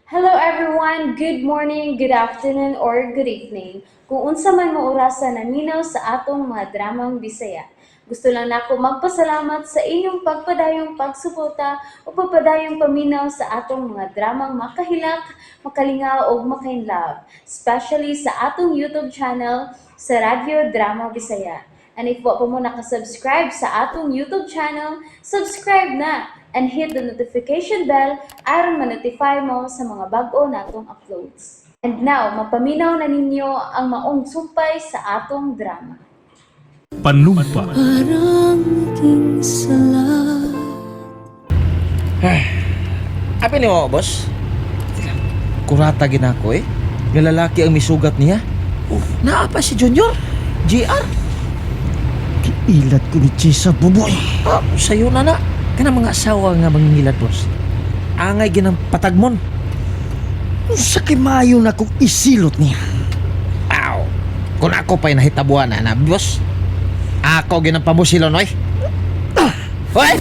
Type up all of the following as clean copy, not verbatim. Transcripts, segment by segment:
Hello everyone, good morning, good afternoon, or good evening. Kung unsa man mo orasan naminaw sa atong mga dramang Bisaya. Gusto lang nako magpasalamat sa inyong pagpadayong pagsuporta o pagpadayong paminaw sa atong mga dramang makahilak, makalingaw o makainlove, especially sa atong YouTube channel sa Radyo Drama Bisaya. And if wa pa mo nakasubscribe sa atong YouTube channel, subscribe na and hit the notification bell aron ma-notify mo sa mga bag-o natong uploads. And now, mapaminaw na ninyo ang maong sumpay sa atong drama. Panumpa. Parang king sala. Apa ni mo, boss? Kurata gina ko eh. Nga lalaki ang misugat niya. Naa pa si Junior? GR? Ilat ko ni Chisa, buboy. Sa'yo na. Kana mga asawa nga mangingilat, boss. Angay ginang patagmon. Sa kimayo na kong isilot niya. Aw! Kung ako pa'y nahitabuan na, boss. Ako ginang pamusilon, oy. Hoy!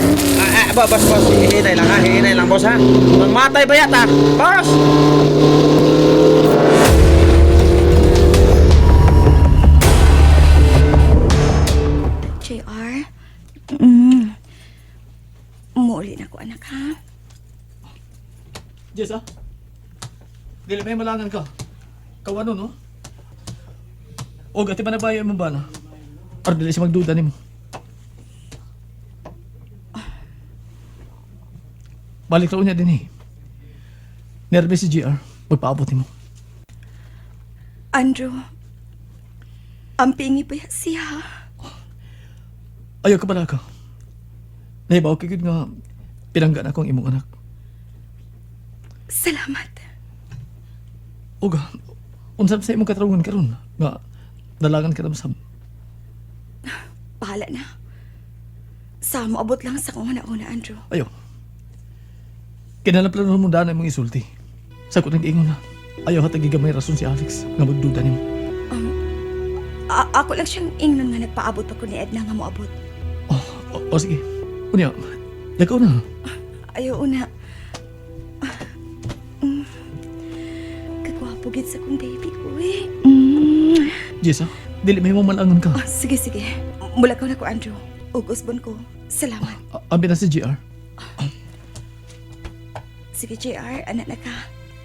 Boss. Hinay lang, boss, ha? Magmatay ba yata? Boss! JR? Muli na ko, anak, ha? Jess, ah. Dili may malangan ka. Kawano, no? O, gati pa na bayo mo ba, no? Or dili siya magduda ni mo. Balik raw niya din, eh. Nervous si GR. Magpaabot mo. Andrew, ang pingi pa siya. Ayaw ka pala ka. Nahibaw kagid nga pinangga na akong imong anak. Salamat. Oga, unsab sa imong katarungan karon nga dalagan ka sab. Bahala na. Sa moabot lang sa kung una-una, Andrew. Ayaw. Kinalaplano mo daan imong isulti. Sa ko nag-ingon na. Ayaw hatag gigamay rason si Alex nga magduda nimo. Ako lang siyang ingnon nga nagpaabot pa ko ni Edna nga moabot. O sige. Unya, lakaw na. Ayaw una. Kagwapo gid sa kong baby ko, eh. Jess, ah. Dili may mamalangan ka. Sige. Mulakaw na ko, Andrew. Ug usbon ko. Salamat. Ambi na si GR. Sige, JR, anak na ka.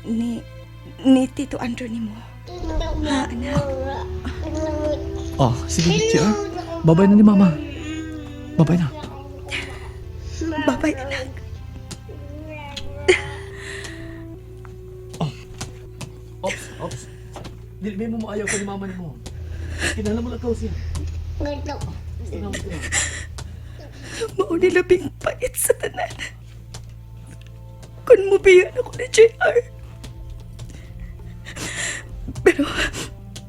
Ni Tito Andrew ni mo. Ha, anak? Sige, GR. Babay na ni Mama. Babay na. Babay, anak. Ops. Dili may mo maayaw ka ni Mama ni mo. Kinala mo lakaw siya. Mao ni labing pait sa tanan. Kung mubiyan ako ni JR.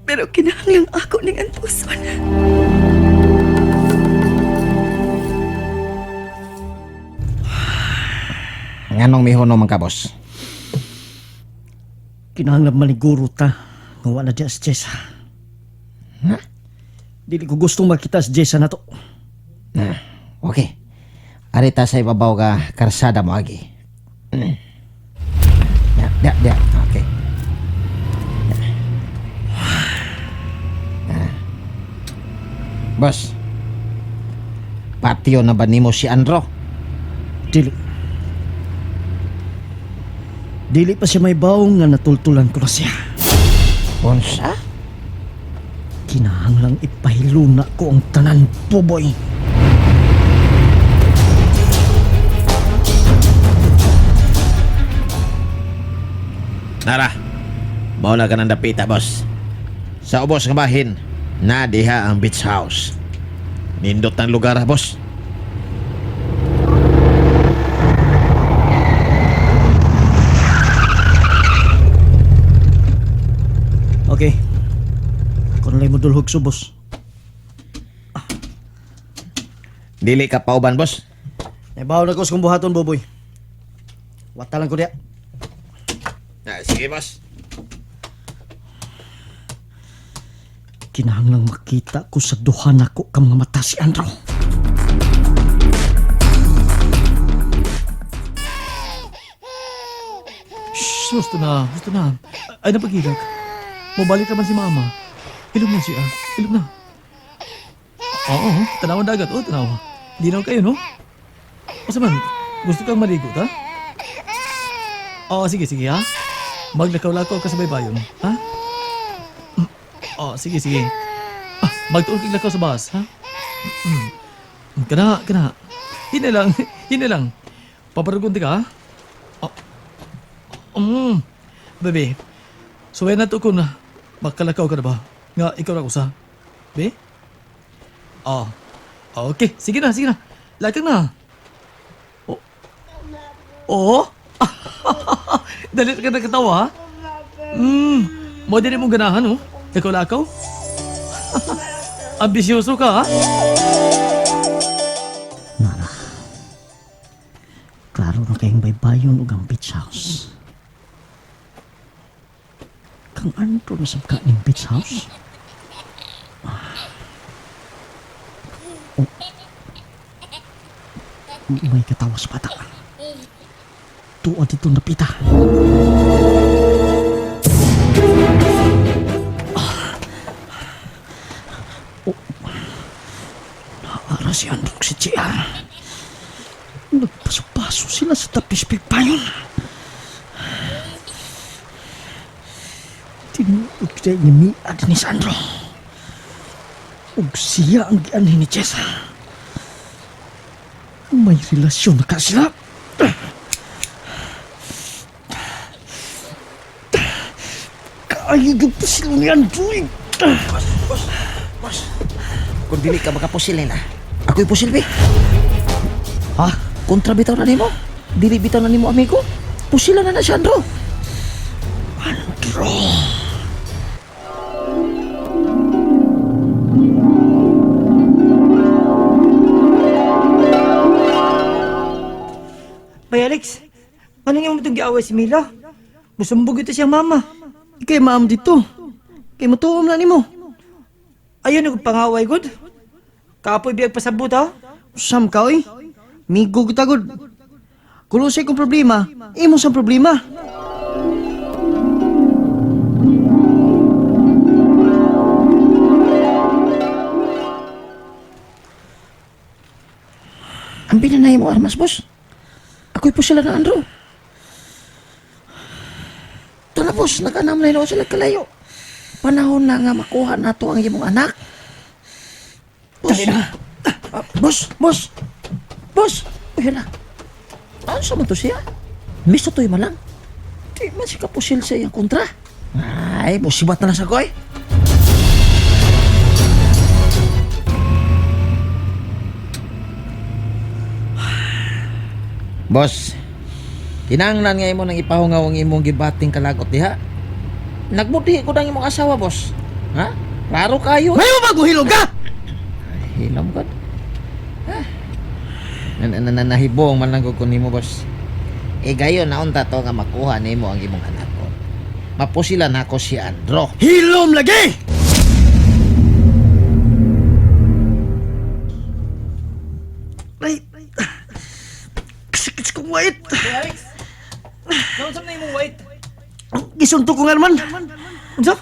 Pero kinahanglang ako ning anpuson. Nganong mihono man ka, boss? Kinahanglan maniguro ta. Nga wala dyan si Chisa. Ha? Dili ko gustong makita si Chisa na to. Okay. Arita sa ibabaw ka karsada mo agi. Dia. Okay. Boss. Patio na ba nimo si Andro? Dili pa siya may bawang nga natultulan ko na siya. Unsa? Kinahanglang ipahiluna ko ang tanan, puboy. Nara. Mauna ka ng dapita, boss. Sa ubos nga bahin, na diha ang beach house. Nindot ang lugar, boss. Okay. Kung nalay mo dulhog subos. Dili ka pauban, boss. Naibaw na ko sa kong buhaton, buboy. Watalan ko diya. Sige, boss. Kinahanglang makita ko sa duha nako ka mga mata si Andrew. Gusto na, gusto na. Ay, napagilak. Mabalik naman si mama. Ilog na siya. Ilog na. Oo, tanawan dagat. Oo, tanawa. Linaw kayo, no? O man, gusto kang maligo, ha? Oo, sige, sige, ha? Maglakaw-lakaw ka sa baybayon, ha? Oo, sige, sige. Magtuon kang lakaw sa bahas, ha? Kana, kana. Hina lang, hina lang. Paparagunti ka, ha? Bebe, suway na to kung makalakaw ka na ba? Nga, ikaw na usa. Be? Okay. Sige na, sige na. Lakang na. Oo? Dalit ka na katawa, ha? Mo din mong ganahan, oh. Ikaw lakaw? Ambisyoso ka, ha? Nana. Klaro na kayong baybayon ug ang beach house. Kang anto na sabka ning beach house? Oh. May katawas bata. Tuwa dito napita. Naara si Andok si JR. Nagpaso-paso sila sa tapis pigpayon. Tinuod siya inimiad ni Sandro. Ug siya ang gianhin ni Jessa. May relasyon na ka sila. Kaayog pa sila ni Android. Boss, kung dili ka makapusil nila, ako'y pusil, be. Ha? Kontra bitaw na nimo. Dili bitaw na nimo, amigo. Pusilan na na siya, Andro. Andro. Bay Alex, ano nga mo itong giaway si Mila? Musumbog ito siyang mama. Ikay maam dito. Kay matuom na nimo. Ayun, nagpangaway, good. Kapoy biyag pasabot, ha? Sam ka, oy. Migo kita, good. Kung usay kong problema, imo sa problema. Ang pinanay mo armas, boss. Ako'y pusilan na, Andro. Ito na, boss. Nag-anam na yun sila kalayo. Panahon na nga makuha na to ang imong anak. Boss. Boss. Ayun na. Ano sa man to siya? Misto to'y malang. Di man siya kapusil sa iyang kontra. Ay, musibat na lang sa koy. Boss, kinanglan nga imo nang ipahungaw ang imong gibating kalagot diha. Nagbuti ko ng imong asawa, boss. Ha? Klaro kayo. May mo maguhilog ka! Hilom god. Nahibong man lang ko nimo, boss. E gayon na unta to nga makuha nimo ang imong anak ko. Mapusilan ako si Andro. Hilom lagi! Ay, kasakit kong wait. Alex! Naunsan na yung white? Gisunto ko nga naman. Unsa?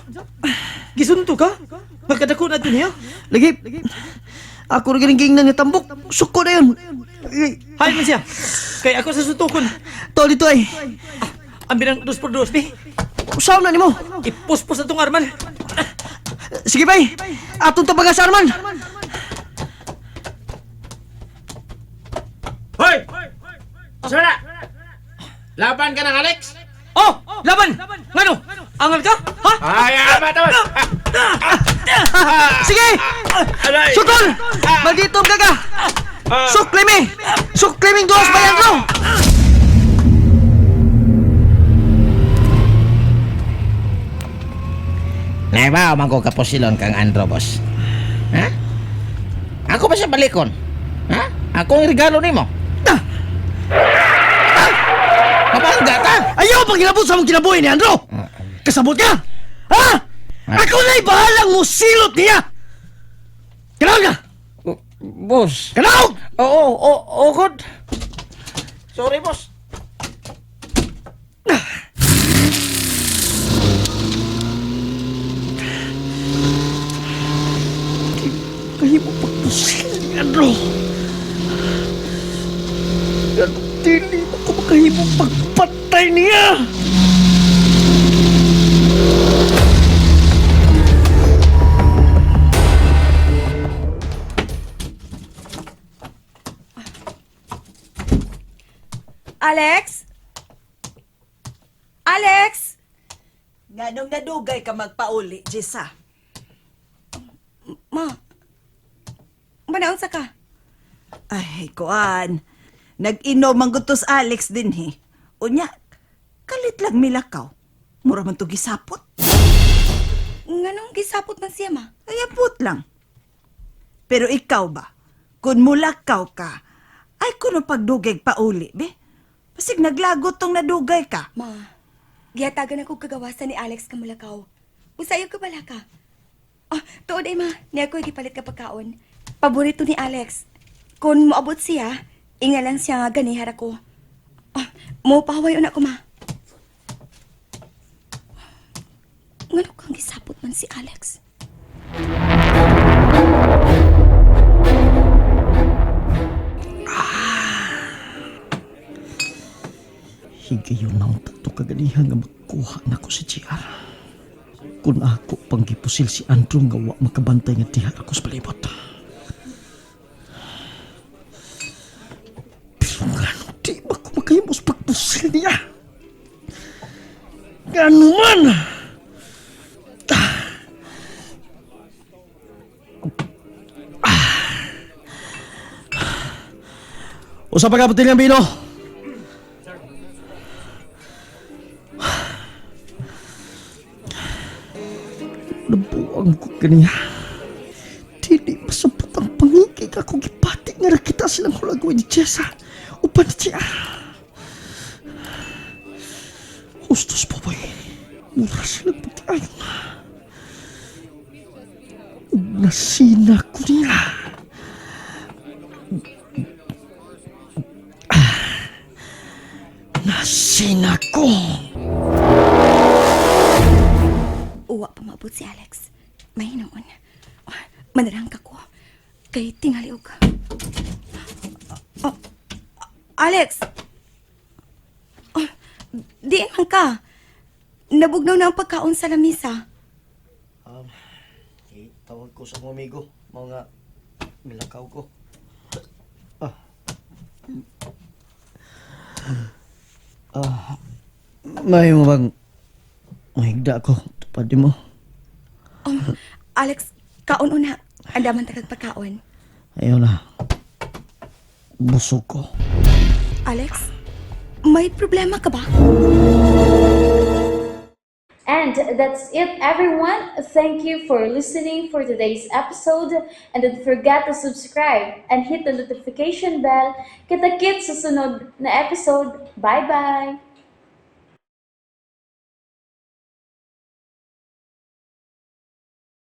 Gisunto ka? Magkadako na din, ha? Lagi, ako rin ging na tambok. Suko na yun. Hay man siya. Kaya ako sa sutukon. To dito ay. Ang binang 2x2, be. Usaw na ni mo. Ipuspos na itong arman. Sige bay, atong tabaga sa arman. Hoy! Sara! Laban ka ng Alex? Oh! Laban! Ngano? Angal ka? Ha? Ay, matawas! Sige! Sukol! Maldito ka ka! Suklimi! Sukliming duwas bayan ko! Naibaw man ko kaposilon kang Andro, boss. Ha? Ako ba siya balikon? Ha? Ako ang regalo nimo. Mabangga ta! Ayaw pang kinabot sa mong kinabuhi ni Andro! Kasabot ka! Ha? Ako na'y bahalang mo silot niya! Kanawag ka! Boss. Kanawag! Oo, good. Sorry, boss. Alex! Nga nung nadugay ka magpauli, Jessa. Ma, manaunsa ka? Ay, kuan. Nag-inom ang gutos Alex din, he. Unya, kalit lang milakaw. Mura man to gisapot. Nganong gisapot man siya, ma? Ay, apot lang. Pero ikaw ba? Kung mulakaw ka, ay kuno pagdugay pauli, be? Pasig naglagot tong nadugay ka. Ma, giyatagan ako kagawasan ni Alex Kamulakaw. Usayo ka bala ka. Tuod ay ma, niya ko'y gipalit ka pagkaon. Paborito ni Alex. Kung moabot siya, ingalan siya nga ganihar ako. Mo pahawayon ako, ma. Ngano kang gisapot man si Alex? Higayon na ang tato kaganihan nga magkuha na ko si JR. Kung ako pang gipusil si Andrew nga wa makabantay nga tihar ako sa palibot. Pero gano di ba ko makayamos pagpusil niya? Gano man! Usa pa ka putil ng bino? Nabuang ko kaniya. Dili masabot ang pangikig ako gipati nga nakita silang hulagawin ni Jessa upan ni Tia. Hustos po boy. Mura silang pagkain. Nasina ko niya. Nasina ko. Uwa pa maabot si Alex. May hinoon. Manarang ka ko. Kay tingali og. Alex! Diin man ka. Nabugnaw na ang pagkaon sa lamisa. Tawag ko sa mga amigo. Mga milakaw ko. May mo bang mahigda ko? Tupad mo. Alex, kaon una. Andaman tagag pagkaon. Ayaw na. Busog ko. Alex, may problema ka ba? And that's it, everyone. Thank you for listening for today's episode. And don't forget to subscribe and hit the notification bell. Kita-kits sa sunod na episode. Bye-bye!